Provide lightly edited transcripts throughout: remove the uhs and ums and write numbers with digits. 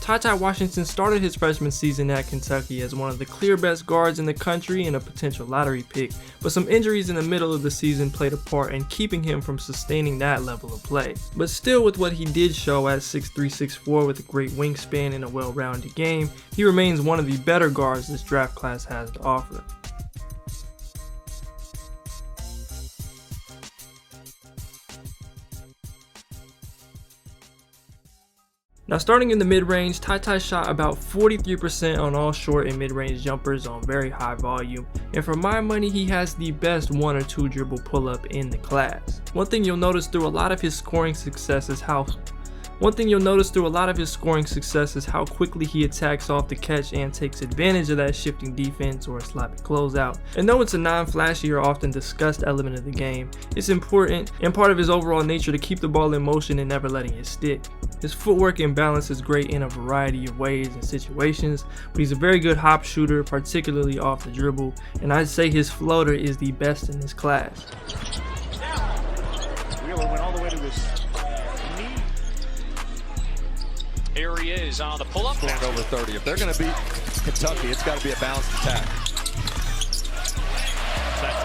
TyTy Washington started his freshman season at Kentucky as one of the clear best guards in the country and a potential lottery pick, but some injuries in the middle of the season played a part in keeping him from sustaining that level of play. But still, with what he did show at 6'3", 6'4", with a great wingspan and a well-rounded game, he remains one of the better guards this draft class has to offer. Now, starting in the mid-range, TyTy shot about 43% on all short and mid-range jumpers on very high volume, and for my money, he has the best 1 or 2 dribble pull-up in the class. One thing you'll notice through a lot of his scoring success is how quickly he attacks off the catch and takes advantage of that shifting defense or a sloppy closeout. And though it's a non-flashy or often discussed element of the game, it's important and part of his overall nature to keep the ball in motion and never letting it stick. His footwork and balance is great in a variety of ways and situations, but he's a very good hop shooter, particularly off the dribble, and I'd say his floater is the best in this class. Wheeler went all the way to his knee. Here he is on the pull-up. Scored over 30. If they're going to beat Kentucky, it's got to be a balanced attack.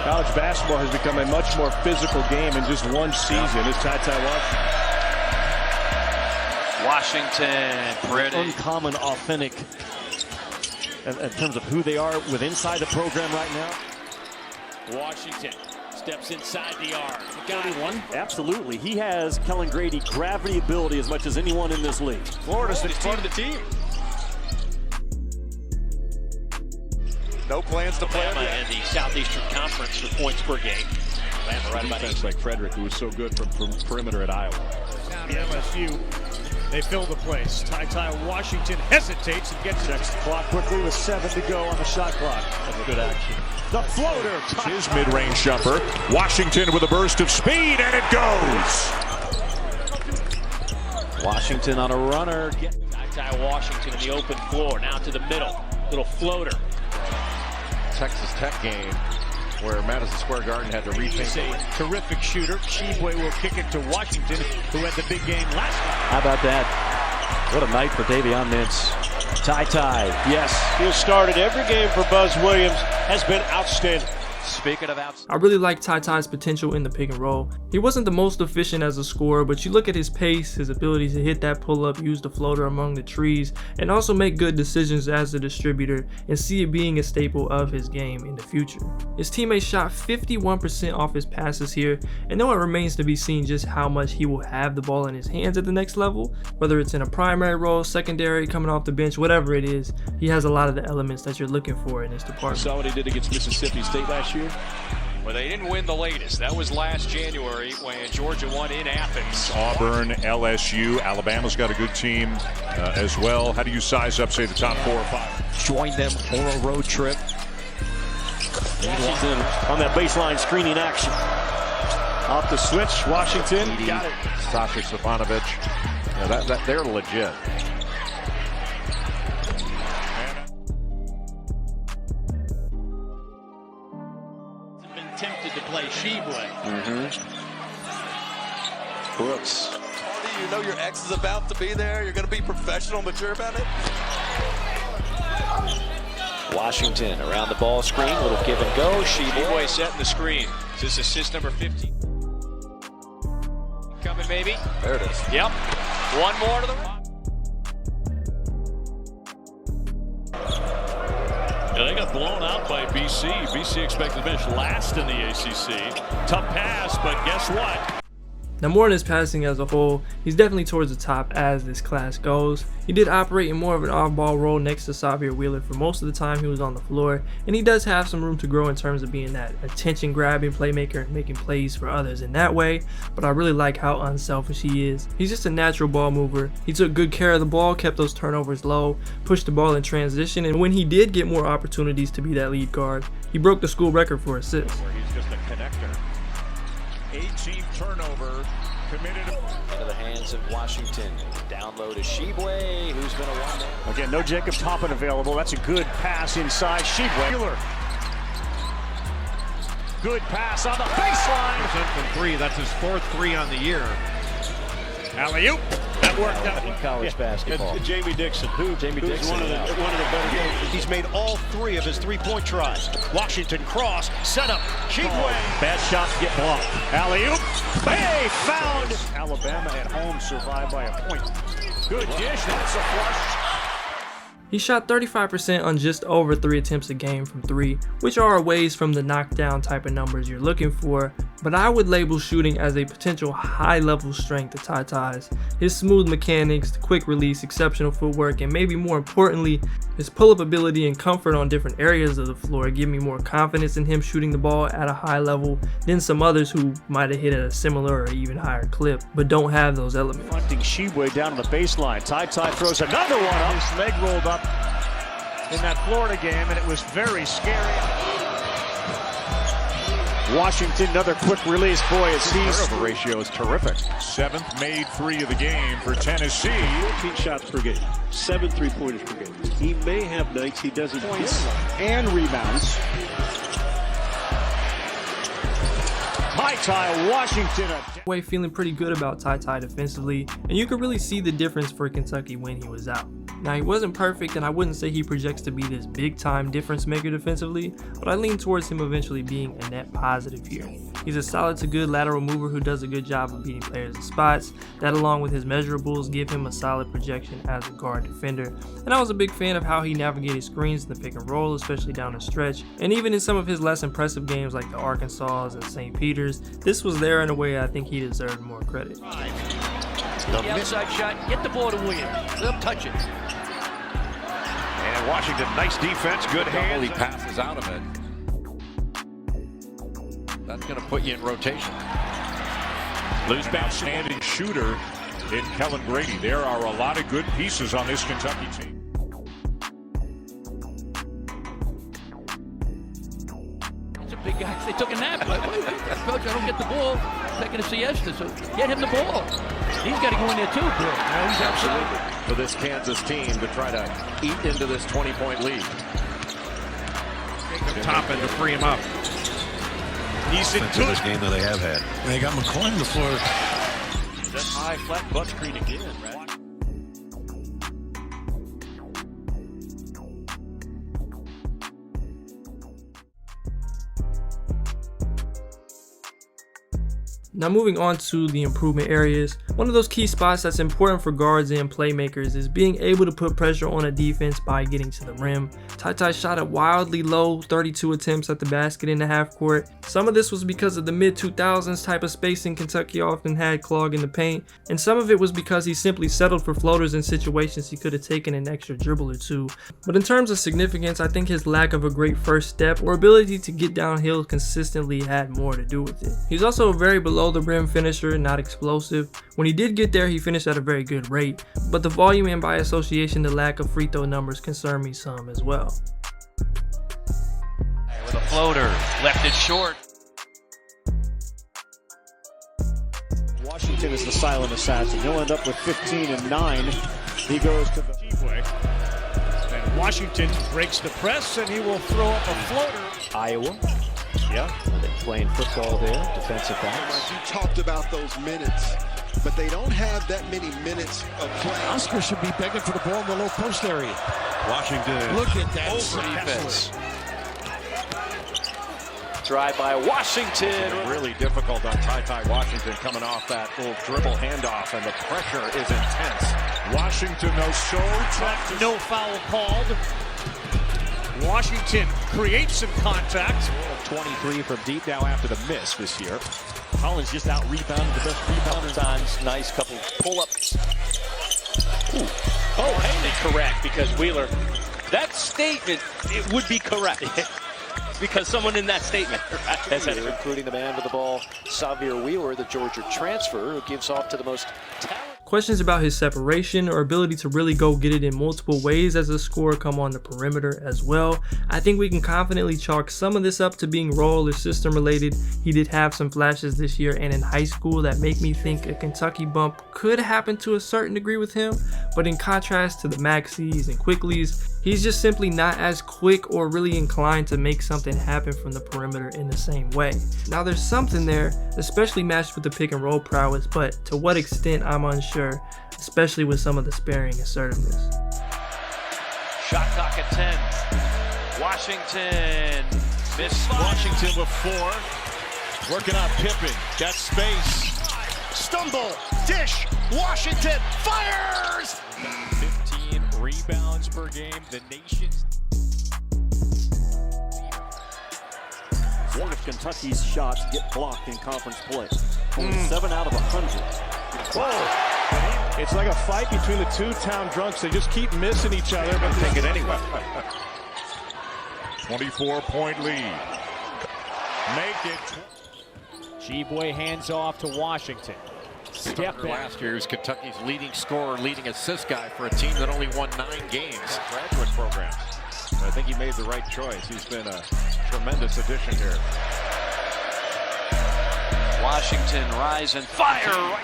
College basketball has become a much more physical game in just one season. It's TyTy Washington. Washington, pretty uncommon, authentic in terms of who they are with inside the program right now. Washington steps inside the arc. Got one. Absolutely. He has Kellen Grady gravity ability as much as anyone in this league. Florida's part of the team. No plans to play Alabama in the Southeastern Conference for points per game. Alabama right about 8. Like Frederick, who was so good from perimeter at Iowa. The LSU, they fill the place. TyTy Washington hesitates and gets Checks the clock quickly with 7 to go on the shot clock. That's good action. The floater. His mid-range jumper. Washington with a burst of speed, and it goes. Washington on a runner. TyTy Washington in the open floor. Now to the middle. Little floater. Texas Tech game where Madison Square Garden had to rethink. He's a terrific shooter. Shibwe will kick it to Washington, who had the big game last night. How about that? What a night for Davion Mintz. TyTy, yes. He'll start at every game for Buzz Williams. Has been outstanding. Speaking of outside, I really like TyTy's potential in the pick and roll. He wasn't the most efficient as a scorer, but you look at his pace, his ability to hit that pull-up, use the floater among the trees, and also make good decisions as a distributor, and see it being a staple of his game in the future. His teammates shot 51% off his passes here, and though it remains to be seen just how much he will have the ball in his hands at the next level, whether it's in a primary role, secondary, coming off the bench, whatever it is, he has a lot of the elements that you're looking for in this department. Saw what he did against Mississippi State last year. well, they didn't win the latest. That was last January when Georgia won in Athens. Auburn, LSU, Alabama's got a good team as well. How do you size up, say, the top 4 or 5? Join them for a road trip. Washington on that baseline screening action. Off the switch, Washington got it. Sasha Stefanovic. Yeah, they're legit. Been tempted to play Shibwe. Brooks. You know your ex is about to be there. You're going to be professional, mature about it. Washington around the ball screen, little give and go. Shibwe setting the screen. Is this assist number 15? Coming maybe. There it is. Yep. One more to the right. Yeah, they got blown out by BC. BC expected to finish last in the ACC. Tough pass, but guess what? Now, more on his passing as a whole, he's definitely towards the top as this class goes. He did operate in more of an off-ball role next to Xavier Wheeler for most of the time he was on the floor, and he does have some room to grow in terms of being that attention-grabbing playmaker and making plays for others in that way, but I really like how unselfish he is. He's just a natural ball mover. He took good care of the ball, kept those turnovers low, pushed the ball in transition, and when he did get more opportunities to be that lead guard, he broke the school record for assists. Where he's just a connector. 18th turnover committed into the hands of Washington. Down low to Shibwe, who's going to want it. Again, no Jacob Toppin available. That's a good pass inside. Shibwe. Good pass on the baseline. From 3. That's his 4th 3 on the year. Alley-oop. That worked out in college basketball. And Jamie Dixon, who's one of the better games. He's made all 3 of his three-point tries. Washington cross, set up, cheap way. Bad shots get blocked. Alley-oop. Hey, found. Alabama at home survived by a point. Good dish. That's a flush. He shot 35% on just over 3 attempts a game from 3, which are a ways from the knockdown type of numbers you're looking for, but I would label shooting as a potential high-level strength of TyTy's. His smooth mechanics, the quick release, exceptional footwork, and maybe more importantly, his pull-up ability and comfort on different areas of the floor give me more confidence in him shooting the ball at a high level than some others who might have hit at a similar or even higher clip, but don't have those elements. Fronting Sheboy down on the baseline. TyTy throws another one up. His leg rolled up in that Florida game, and it was very scary. Washington, another quick release. Boy, his turnover ratio is terrific. 7th made 3 of the game for Tennessee. 14 shots per game, 7 3-pointers per game. He may have nights he doesn't Points and rebounds. TyTy Washington. Way feeling pretty good about TyTy defensively, and you could really see the difference for Kentucky when he was out. Now, he wasn't perfect, and I wouldn't say he projects to be this big-time difference maker defensively, but I lean towards him eventually being a net positive here. He's a solid to good lateral mover who does a good job of beating players in spots. That, along with his measurables, give him a solid projection as a guard defender. And I was a big fan of how he navigated screens in the pick and roll, especially down the stretch, and even in some of his less impressive games like the Arkansas and St. Peter's, this was there in a way I think he deserved more credit. The outside shot, get the ball to Williams, let him touch it. And Washington, nice defense, good hands. He passes out of it. That's going to put you in rotation. Lose outstanding shooter in Kellen Grady. There are a lot of good pieces on this Kentucky team. He's a big guy. They took a nap. Coach, I don't get the ball. Taking a siesta, so get him the ball. He's got to go in there too, Bill. Now he's outside. For this Kansas team to try to eat into this 20-point lead. Take the top end to free him up. He's in this game that they have had. They got McCoy on the floor. That high flat butt screen again, right? Now moving on to the improvement areas, one of those key spots that's important for guards and playmakers is being able to put pressure on a defense by getting to the rim. TyTy shot a wildly low 32 attempts at the basket in the half court. Some of this was because of the mid-2000s type of spacing Kentucky often had clogging the paint, and some of it was because he simply settled for floaters in situations he could have taken an extra dribble or two. But in terms of significance, I think his lack of a great first step or ability to get downhill consistently had more to do with it. He's also a very below the rim finisher, not explosive. When he did get there, he finished at a very good rate, but the volume and by association the lack of free throw numbers concern me some as well. With a floater, left it short. Washington is the silent assassin. He'll end up with 15 and 9. He goes to the T-way. And Washington breaks the press, and he will throw up a floater. Iowa. Yeah, they're playing football there, defensive backs. You talked about those minutes, but they don't have that many minutes of play. Oscar should be begging for the ball in the low post area. Washington. Look at that Defense. Drive by Washington. Really difficult on TyTy Washington coming off that little dribble handoff, and the pressure is intense. Washington, though, so tough. No foul called. Washington creates some contact. 23 from deep now after the miss this year. Collins just out rebounded the best rebounder. Times, nice couple pull-ups. Oh, hey, correct, because Wheeler, that statement, it would be correct. Because someone in that statement, right? Including the man with the ball, Xavier Wheeler, the Georgia transfer, who gives off to the most talented. Questions about his separation or ability to really go get it in multiple ways as a scorer come on the perimeter as well. I think we can confidently chalk some of this up to being role or system related. He did have some flashes this year and in high school that make me think a Kentucky bump could happen to a certain degree with him, but in contrast to the Maxies and Quicklies, He's just simply not as quick or really inclined to make something happen from the perimeter in the same way. Now there's something there, especially matched with the pick and roll prowess, but to what extent I'm unsure, especially with some of the sparing assertiveness. Shot clock at 10. Washington. Miss Washington with 4. Working on Pippen. Got space. Stumble. Dish. Washington fires. 15 rebounds per game. The nation's. One of Kentucky's shots get blocked in conference play. Only 7 out of 100. Whoa! It's like a fight between the two town drunks. They just keep missing each other, but take it anyway. 24-point lead. Make it. G-Boy hands off to Washington. Step back. Last year, he was Kentucky's leading scorer, leading assist guy for a team that only won 9 games. Graduate program. I think he made the right choice. He's been a tremendous addition here. Washington rise and fire.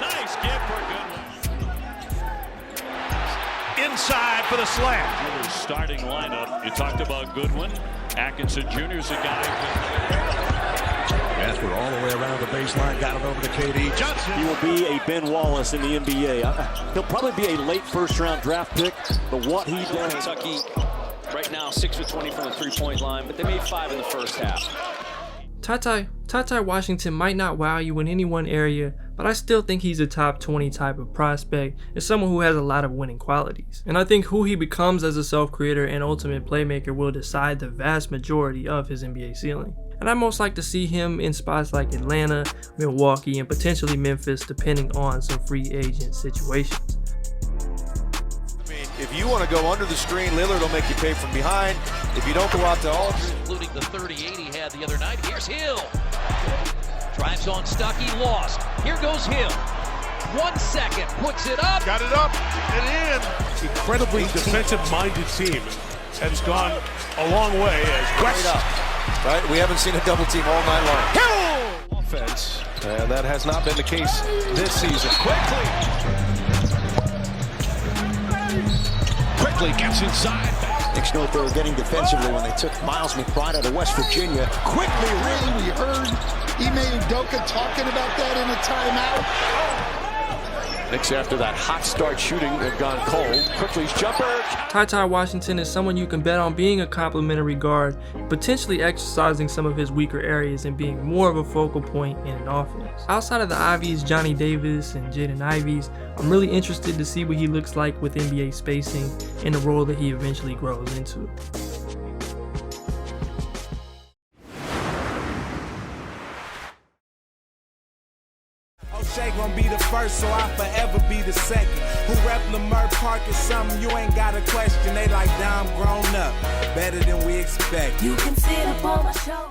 Nice give for Goodwin. Inside for the slam. Starting lineup. You talked about Goodwin. Atkinson Jr. is a guy. Jasper all the way around the baseline, got it over to KD. Johnson. He will be a Ben Wallace in the NBA. He'll probably be a late first-round draft pick, but what he does. Kentucky right now 6 for 20 from the three-point line, but they made 5 in the first half. TyTy Washington might not wow you in any one area, but I still think he's a top 20 type of prospect and someone who has a lot of winning qualities. And I think who he becomes as a self-creator and ultimate playmaker will decide the vast majority of his NBA ceiling. And I most like to see him in spots like Atlanta, Milwaukee, and potentially Memphis, depending on some free agent situations. If you want to go under the screen, Lillard will make you pay from behind. If you don't go out to Aldridge. Including the 38 he had the other night. Here's Hill. Drives on Stuckey, lost. Here goes Hill. 1 second, puts it up. Got it up and in. Incredibly defensive-minded team. Has gone a long way as West. Right? We haven't seen a double team all night long. Hill! Offense, and that has not been the case this season. Quickly gets inside. Knicks know what they were getting defensively when they took Miles McBride out of West Virginia. Quickly, really, we heard Ime Udoka talking about that in a timeout. Knicks, after that hot start shooting, have gone cold. Quickly's jumper. TyTy Washington is someone you can bet on being a complimentary guard, potentially exercising some of his weaker areas and being more of a focal point in an offense. Outside of the Ivies, Johnny Davis and Jaden Ivies, I'm really interested to see what he looks like with NBA spacing and the role that he eventually grows into. O'Shea gon' be the first, so I'll forever be the second. Who rep Lamar Park is something you ain't got a question. They like, damn, grown up, better than we expect. You can sit up on my show.